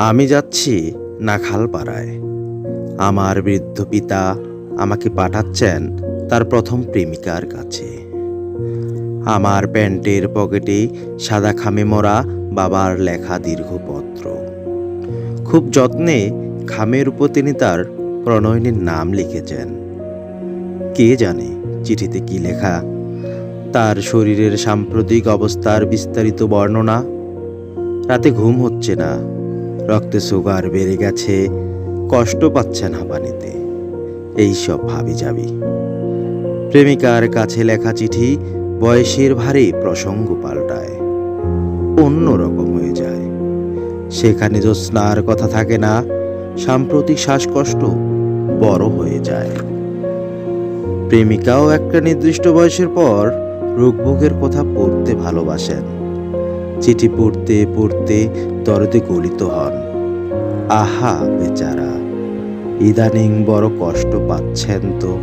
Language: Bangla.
আমি যাচ্ছি নাখালপাড়ায়। আমার বৃদ্ধ পিতা আমাকে পাঠাচ্ছেন তার প্রথম প্রেমিকার কাছে। আমার প্যান্টের পকেটে সাদা খামে মোড়া বাবার লেখা দীর্ঘ পত্র। খুব যত্নে খামের উপর তিনি তার প্রণয়িনীর নাম লিখেছেন। কে জানে চিঠিতে কি লেখা? তার শরীরের সাম্প্রতিক অবস্থার বিস্তারিত বর্ণনা। রাতে ঘুম হচ্ছে না, রক্তে সুগার বেড়ে গেছে, কষ্ট পাচ্ছেন হাঁপানিতে। এইসব ভাবি যাবি। প্রেমিকার কাছে লেখা চিঠি বয়সের ভারে প্রসঙ্গ পাল্টায়, অন্যরকম হয়ে যায়। সেখানে জ্যোৎস্নার কথা থাকে না, সাম্প্রতিক শ্বাসকষ্ট বড় হয়ে যায়। প্রেমিকাও একটা নির্দিষ্ট বয়সের পর রোগভোগের কথা পড়তে ভালোবাসেন। চিঠি পড়তে পড়তে দরদে গলিত হন। আহা বেচারা, ইদানিং বড় কষ্ট পাচ্ছেন তো।